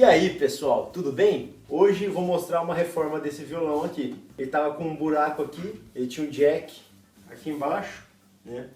E aí pessoal, tudo bem? Hoje eu vou mostrar uma reforma desse violão aqui. Ele tava com um buraco aqui, ele tinha um jack aqui embaixo, né?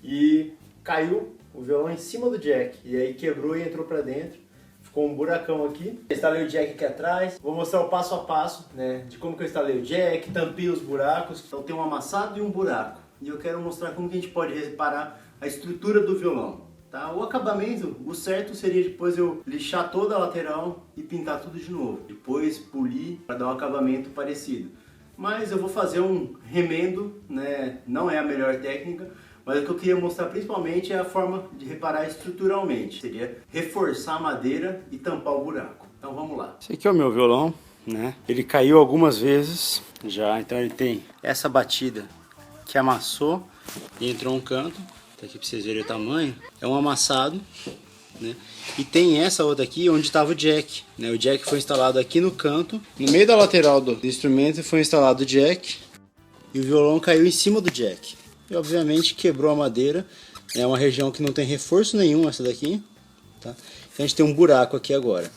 E caiu o violão em cima do jack, e aí quebrou e entrou pra dentro. Ficou um buracão aqui. Instalei o jack aqui atrás. Vou mostrar o passo a passo, né, de como que eu instalei o jack, tampei os buracos. Então tem um amassado e um buraco. E eu quero mostrar como que a gente pode reparar a estrutura do violão. Tá? O acabamento, o certo seria depois eu lixar toda a lateral e pintar tudo de novo. Depois polir para dar um acabamento parecido. Mas eu vou fazer um remendo, né? Não é a melhor técnica, mas o que eu queria mostrar principalmente é a forma de reparar estruturalmente. Seria reforçar a madeira e tampar o buraco. Então vamos lá. Esse aqui é o meu violão, né? Ele caiu algumas vezes já, então ele tem essa batida que amassou e entrou um canto. Tá aqui para vocês verem o tamanho. É um amassado, né? E tem essa outra aqui onde estava o jack, né? O jack foi instalado aqui no canto, no meio da lateral do instrumento foi instalado o jack e o violão caiu em cima do jack. E obviamente quebrou a madeira. É uma região que não tem reforço nenhum essa daqui, tá? Então a gente tem um buraco aqui agora,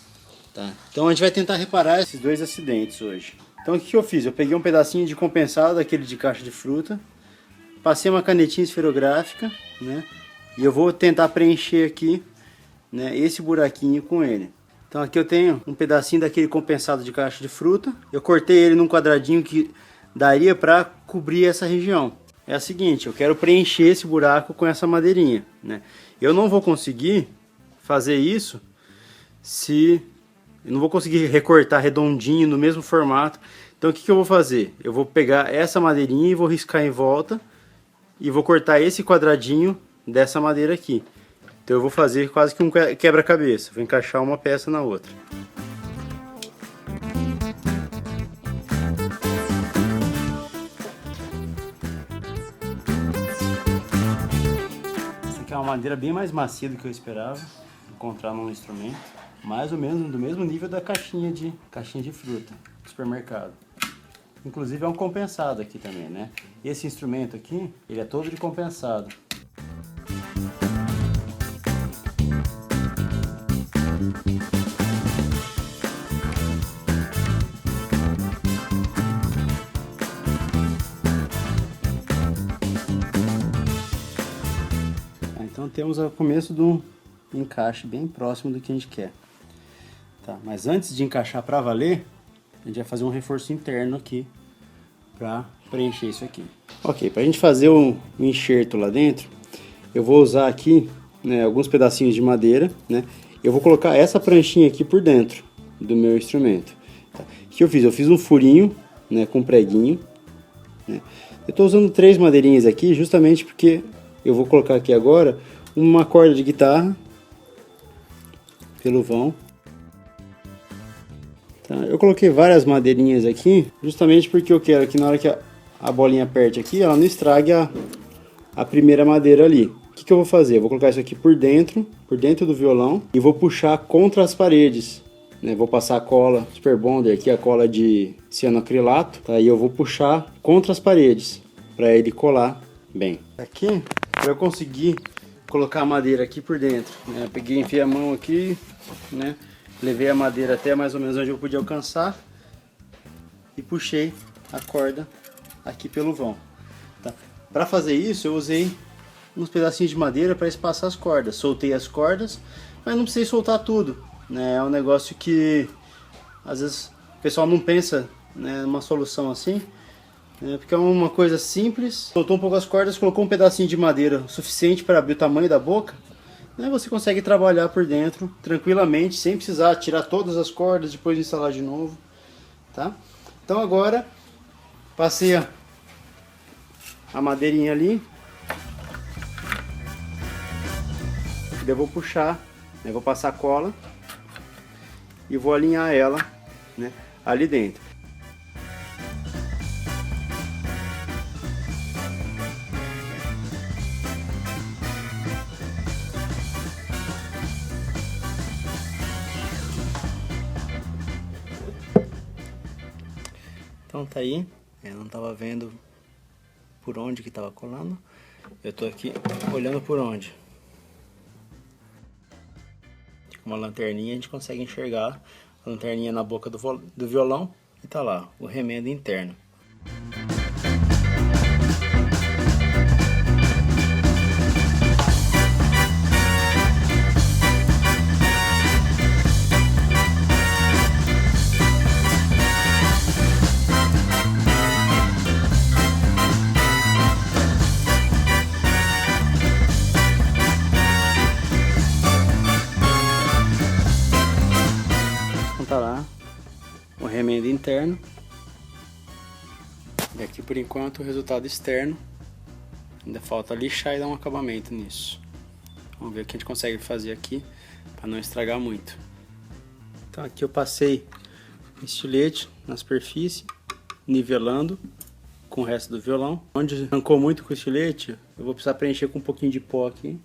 tá? Então a gente vai tentar reparar esses dois acidentes hoje. Então o que eu fiz? Eu peguei um pedacinho de compensado, aquele de caixa de fruta. Passei uma canetinha esferográfica, né? E eu vou tentar preencher aqui, né, esse buraquinho com ele. Então aqui eu tenho um pedacinho daquele compensado de caixa de fruta. Eu cortei ele num quadradinho que daria para cobrir essa região. É o seguinte, eu quero preencher esse buraco com essa madeirinha, né? Eu não vou conseguir fazer isso se... Eu não vou conseguir recortar redondinho no mesmo formato. Então o que eu vou fazer? Eu vou pegar essa madeirinha e vou riscar em volta. E vou cortar esse quadradinho dessa madeira aqui. Então eu vou fazer quase que um quebra-cabeça. Vou encaixar uma peça na outra. Essa aqui é uma madeira bem mais macia do que eu esperava encontrar num instrumento. Mais ou menos do mesmo nível da caixinha de fruta do supermercado. Inclusive é um compensado aqui também, né? Esse instrumento aqui, ele é todo de compensado. Então temos o começo do encaixe bem próximo do que a gente quer. Tá, mas antes de encaixar para valer, a gente vai fazer um reforço interno aqui para preencher isso aqui. Ok, para a gente fazer um enxerto lá dentro, eu vou usar aqui, né, alguns pedacinhos de madeira, né? Eu vou colocar essa pranchinha aqui por dentro do meu instrumento. Tá? O que eu fiz? Eu fiz um furinho, né, com preguinho. Né? Eu estou usando 3 madeirinhas aqui justamente porque eu vou colocar aqui agora uma corda de guitarra pelo vão. Eu coloquei várias madeirinhas aqui, justamente porque eu quero que na hora que a bolinha aperte aqui, ela não estrague a primeira madeira ali. O que eu vou fazer? Eu vou colocar isso aqui por dentro do violão e vou puxar contra as paredes. Né? Vou passar a cola Super Bonder aqui, a cola de cianoacrilato, tá? E eu vou puxar contra as paredes, para ele colar bem. Aqui, para eu conseguir colocar a madeira aqui por dentro, né? Eu peguei, enfiei a mão aqui, né? Levei a madeira até mais ou menos onde eu podia alcançar e puxei a corda aqui pelo vão. Tá? Para fazer isso eu usei uns pedacinhos de madeira para espaçar as cordas. Soltei as cordas, mas não precisei soltar tudo. Né? É um negócio que às vezes o pessoal não pensa, né, numa solução assim. Né? Porque é uma coisa simples. Soltou um pouco as cordas, colocou um pedacinho de madeira suficiente para abrir o tamanho da boca. Você consegue trabalhar por dentro tranquilamente, sem precisar tirar todas as cordas, depois instalar de novo, tá? Então agora, passei a madeirinha ali, eu vou puxar, né? Vou passar cola e vou alinhar ela, né, ali dentro. Então tá aí, eu não tava vendo por onde que tava colando, eu tô aqui olhando por onde. Com uma lanterninha a gente consegue enxergar a lanterninha na boca do violão e tá lá, o remendo interno. Tá lá o remendo interno e aqui por enquanto o resultado externo. Ainda falta lixar e dar um acabamento nisso. Vamos ver o que a gente consegue fazer aqui para não estragar muito. Então aqui eu passei estilete na superfície, nivelando com o resto do violão. Onde arrancou muito com o estilete, eu vou precisar preencher com um pouquinho de pó aqui.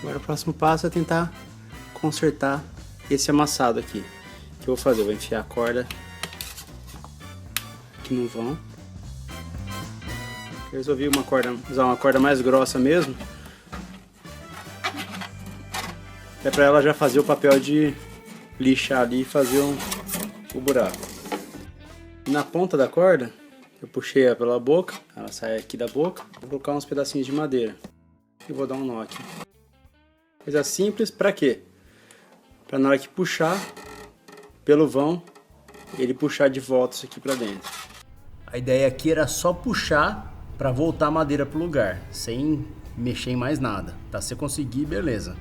Agora o próximo passo é tentar consertar esse amassado aqui. O que eu vou fazer? Eu vou enfiar a corda aqui no vão. Eu resolvi usar uma corda mais grossa mesmo. É para ela já fazer o papel de lixar ali e fazer o buraco. E na ponta da corda, eu puxei ela pela boca, ela sai aqui da boca. Vou colocar uns pedacinhos de madeira e vou dar um nó aqui. Coisa simples, para quê? Para na hora que puxar pelo vão, ele puxar de volta isso aqui para dentro. A ideia aqui era só puxar para voltar a madeira pro lugar, sem mexer em mais nada. Tá? Se conseguir, beleza.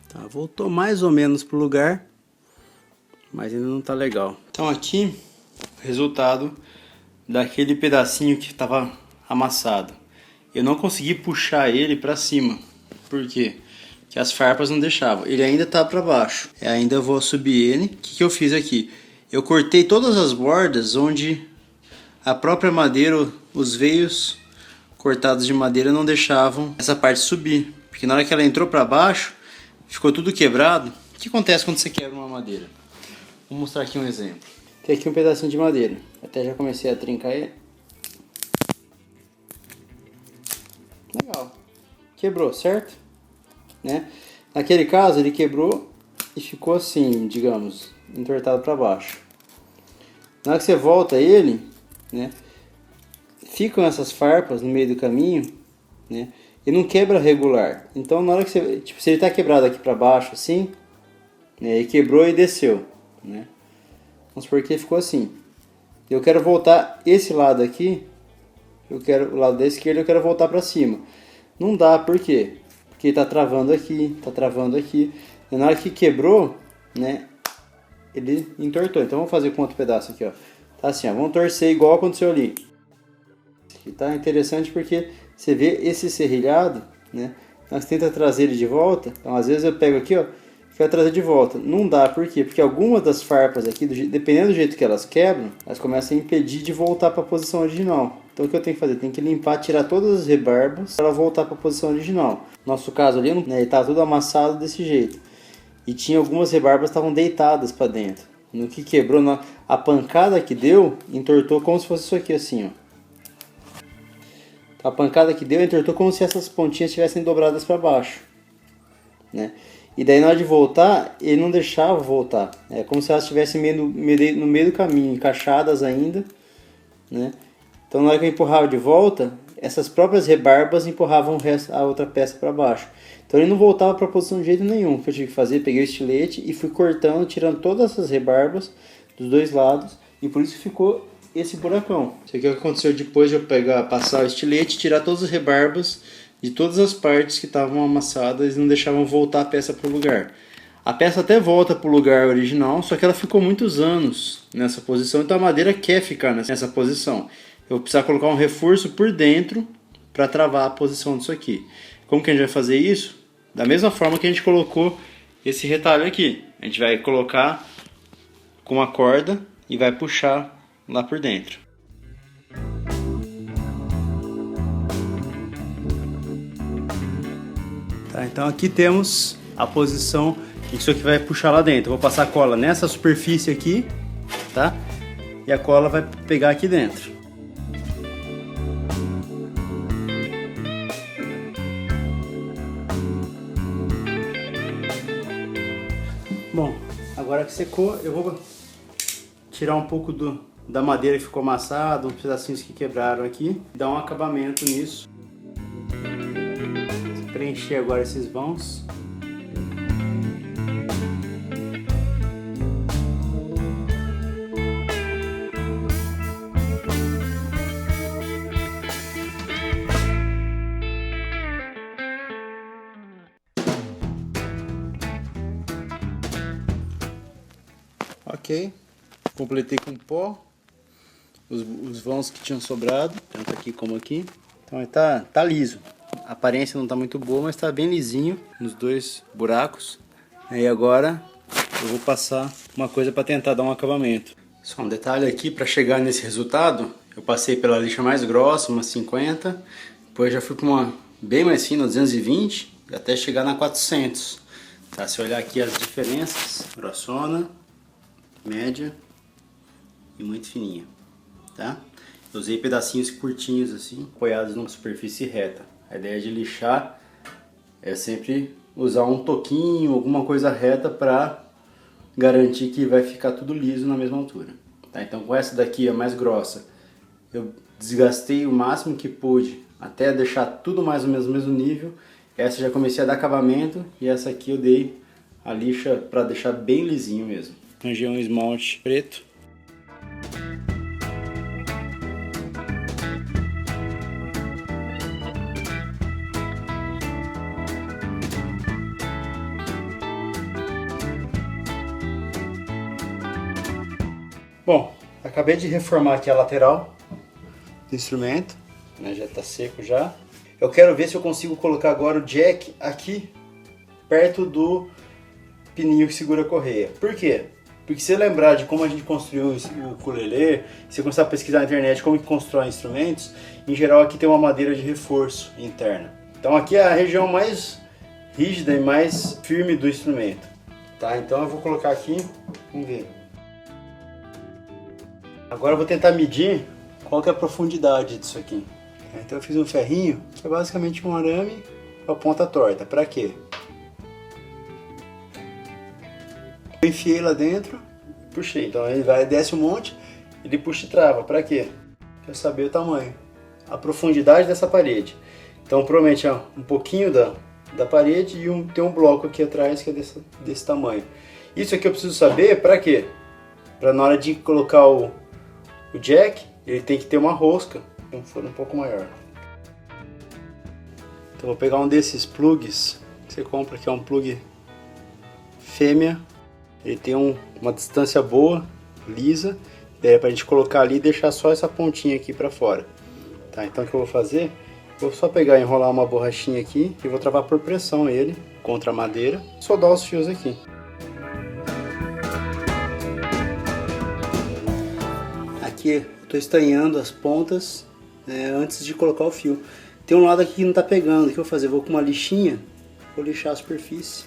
Tá, voltou mais ou menos pro lugar, mas ainda não tá legal. Então aqui, o resultado daquele pedacinho que estava amassado. Eu não consegui puxar ele para cima. Por quê? Que as farpas não deixavam. Ele ainda tá para baixo. Eu ainda vou subir ele. O que eu fiz aqui? Eu cortei todas as bordas onde a própria madeira, os veios cortados de madeira não deixavam essa parte subir. Porque na hora que ela entrou para baixo, ficou tudo quebrado. O que acontece quando você quebra uma madeira? Vou mostrar aqui um exemplo. Tem aqui um pedacinho de madeira. Até já comecei a trincar ele. Legal. Quebrou, certo? Né? Naquele caso ele quebrou e ficou assim, digamos, entortado para baixo. Na hora que você volta ele, né, ficam essas farpas no meio do caminho, né, e não quebra regular. Então na hora que você, tipo, se ele está quebrado aqui para baixo assim, né, e quebrou e desceu, né, vamos supor que ele ficou assim. Eu quero voltar esse lado aqui, o lado da esquerda eu quero voltar para cima. Não dá, por quê? Porque tá travando aqui, tá travando aqui. E na hora que quebrou, né, ele entortou. Então vamos fazer com outro pedaço aqui, ó. Tá assim, ó, vamos torcer igual aconteceu ali. E tá interessante porque você vê esse serrilhado, né, nós tenta trazer ele de volta. Então às vezes eu pego aqui, ó, quero trazer de volta. Não dá, por quê? Porque algumas das farpas aqui, dependendo do jeito que elas quebram, elas começam a impedir de voltar para a posição original. Então o que eu tenho que fazer? Tem que limpar, tirar todas as rebarbas para ela voltar para a posição original. No nosso caso ali, né, ele estava tudo amassado desse jeito. E tinha algumas rebarbas que estavam deitadas para dentro. No que quebrou, a pancada que deu, entortou como se fosse isso aqui assim, ó. A pancada que deu, entortou como se essas pontinhas estivessem dobradas para baixo, né? E daí na hora de voltar, ele não deixava voltar. É como se elas estivessem no meio do caminho, encaixadas ainda, né? Então na hora que eu empurrava de volta, essas próprias rebarbas empurravam a outra peça para baixo. Então ele não voltava para a posição de jeito nenhum. O que eu tive que fazer? Peguei o estilete e fui cortando, tirando todas essas rebarbas dos dois lados. E por isso ficou esse buracão. Isso aqui é o que aconteceu depois de eu passar o estilete e tirar todas as rebarbas de todas as partes que estavam amassadas e não deixavam voltar a peça para o lugar. A peça até volta para o lugar original, só que ela ficou muitos anos nessa posição, então a madeira quer ficar nessa posição. Eu vou precisar colocar um reforço por dentro para travar a posição disso aqui. Como que a gente vai fazer isso? Da mesma forma que a gente colocou esse retalho aqui. A gente vai colocar com uma corda e vai puxar lá por dentro. Tá, então aqui temos a posição que isso aqui vai puxar lá dentro. Eu vou passar cola nessa superfície aqui, tá? E a cola vai pegar aqui dentro. Bom, agora que secou, eu vou tirar um pouco da madeira que ficou amassada, uns pedacinhos que quebraram aqui, e dar um acabamento nisso. Preencher agora esses vãos. Ok, completei com pó os vãos que tinham sobrado, tanto aqui como aqui. Então tá liso. A aparência não está muito boa, mas está bem lisinho nos dois buracos. E agora eu vou passar uma coisa para tentar dar um acabamento. Só um detalhe aqui, para chegar nesse resultado, eu passei pela lixa mais grossa, uma 50, depois já fui para uma bem mais fina, 220, até chegar na 400. Tá? Se olhar aqui as diferenças, grossona, média e muito fininha. Tá? Eu usei pedacinhos curtinhos assim, apoiados numa superfície reta. A ideia de lixar é sempre usar um toquinho, alguma coisa reta para garantir que vai ficar tudo liso na mesma altura. Tá? Então com essa daqui, a mais grossa, eu desgastei o máximo que pude até deixar tudo mais ou menos no mesmo nível. Essa já comecei a dar acabamento e essa aqui eu dei a lixa para deixar bem lisinho mesmo. Arranjei um esmalte preto. Bom, acabei de reformar aqui a lateral do instrumento, né, já está seco já. Eu quero ver se eu consigo colocar agora o jack aqui perto do pininho que segura a correia. Por quê? Porque se você lembrar de como a gente construiu o ukulele, se você começar a pesquisar na internet como que constrói instrumentos, em geral aqui tem uma madeira de reforço interna. Então aqui é a região mais rígida e mais firme do instrumento. Tá? Então eu vou colocar aqui, vamos ver. Agora eu vou tentar medir qual que é a profundidade disso aqui. Então eu fiz um ferrinho, que é basicamente um arame com a ponta torta. Para quê? Eu enfiei lá dentro, puxei. Então ele desce um monte, ele puxa e trava. Para quê? Para saber o tamanho, a profundidade dessa parede. Então provavelmente um pouquinho da parede e tem um bloco aqui atrás que é desse tamanho. Isso aqui eu preciso saber para quê? Para na hora de colocar o jack, ele tem que ter uma rosca, um furo um pouco maior. Então vou pegar um desses plugs que você compra, que é um plug fêmea. Ele tem uma distância boa, lisa, daí é pra gente colocar ali e deixar só essa pontinha aqui pra fora. Tá, então o que eu vou fazer? Vou só pegar e enrolar uma borrachinha aqui e vou travar por pressão ele contra a madeira, soldar os fios aqui. Aqui eu estou estanhando as pontas antes de colocar o fio. Tem um lado aqui que não está pegando. O que eu vou fazer? Vou com uma lixinha, vou lixar a superfície.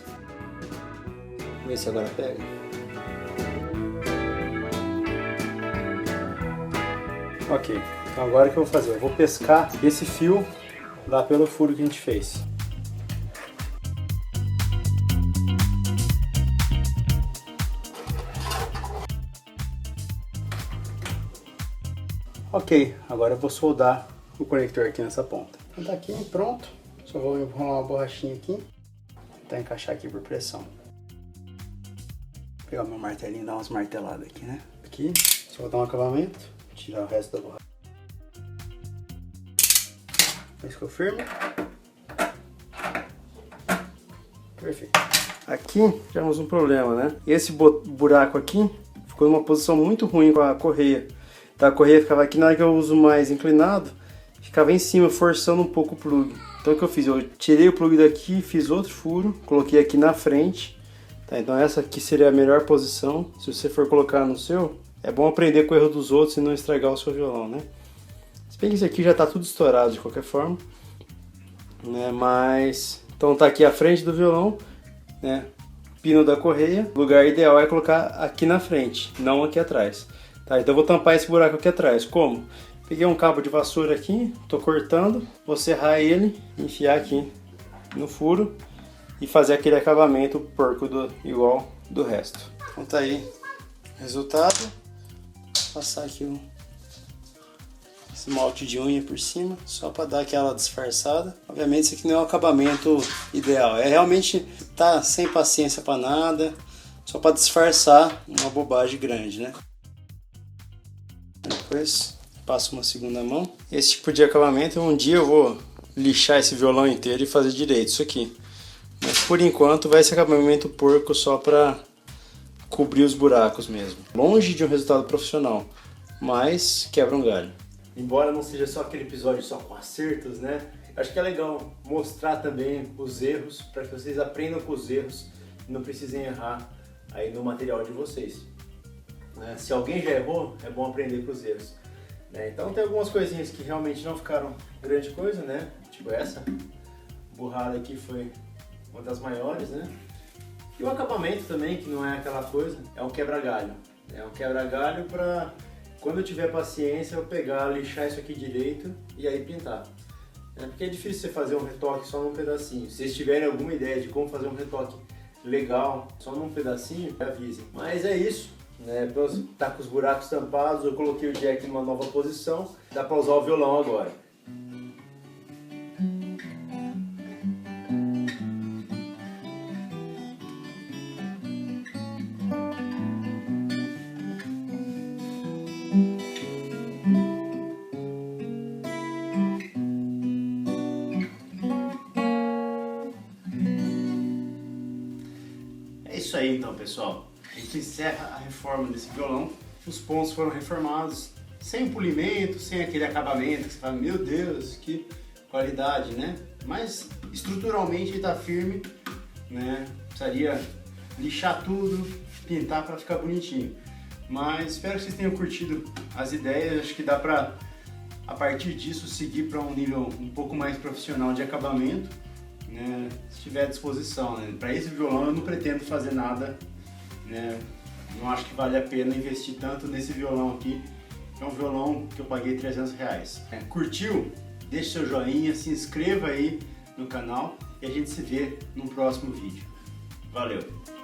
Vamos ver se agora pega. Ok, então agora o que eu vou fazer? Eu vou pescar esse fio lá pelo furo que a gente fez. Ok, agora eu vou soldar o conector aqui nessa ponta. Então tá aqui, pronto. Só vou enrolar uma borrachinha aqui. Tentar encaixar aqui por pressão. Vou pegar meu martelinho e dar umas marteladas aqui, né? Aqui, só vou dar um acabamento. Tirar o resto da borracha. Mas ficou firme. Perfeito. Aqui tivemos um problema, né? Esse buraco aqui ficou em uma posição muito ruim com a correia. Então, a correia ficava aqui, na hora que eu uso mais inclinado, ficava em cima, forçando um pouco o plug. Então o que eu fiz? Eu tirei o plug daqui, fiz outro furo, coloquei aqui na frente. Tá, então essa aqui seria a melhor posição. Se você for colocar no seu, é bom aprender com o erro dos outros e não estragar o seu violão, né? Se bem que esse aqui já está tudo estourado de qualquer forma, né? Mas então tá aqui a frente do violão, né? pino da correia. O lugar ideal é colocar aqui na frente, não aqui atrás. Tá, então eu vou tampar esse buraco aqui atrás. Como? Peguei um cabo de vassoura aqui, tô cortando, vou serrar ele, enfiar aqui no furo e fazer aquele acabamento porco igual do resto. Então tá aí o resultado. Vou passar aqui o esmalte de unha por cima, só para dar aquela disfarçada. Obviamente isso aqui não é o acabamento ideal, é realmente tá sem paciência para nada, só para disfarçar uma bobagem grande, né? Depois passo uma segunda mão. Esse tipo de acabamento, um dia eu vou lixar esse violão inteiro e fazer direito isso aqui. Mas por enquanto vai ser acabamento porco só para cobrir os buracos mesmo. Longe de um resultado profissional, mas quebra um galho. Embora não seja só aquele episódio só com acertos, né? Acho que é legal mostrar também os erros, para que vocês aprendam com os erros e não precisem errar aí no material de vocês. Se alguém já errou, é bom aprender com os erros. Então tem algumas coisinhas que realmente não ficaram grande coisa, né? Tipo essa borrada aqui foi uma das maiores, né? E o acabamento também, que não é aquela coisa, é um quebra-galho. É um quebra-galho para quando eu tiver paciência eu pegar, lixar isso aqui direito e aí pintar. Porque é difícil você fazer um retoque só num pedacinho. Se vocês tiverem alguma ideia de como fazer um retoque legal só num pedacinho, avisem. Mas é isso. Tá com os buracos tampados, eu coloquei o jack numa nova posição, dá para usar o violão agora. É isso aí então, pessoal. A gente encerra a reforma desse violão. Os pontos foram reformados sem polimento, sem aquele acabamento que você fala, meu Deus, que qualidade, né? Mas estruturalmente ele está firme, né? Precisaria lixar tudo, pintar para ficar bonitinho. Mas espero que vocês tenham curtido as ideias. Acho que dá para, a partir disso, seguir para um nível um pouco mais profissional de acabamento, né? Se tiver à disposição, né? Para esse violão eu não pretendo fazer nada, né? Não acho que vale a pena investir tanto nesse violão aqui, que é um violão que eu paguei R$300. Curtiu? Deixe seu joinha, se inscreva aí no canal e a gente se vê no próximo vídeo. Valeu!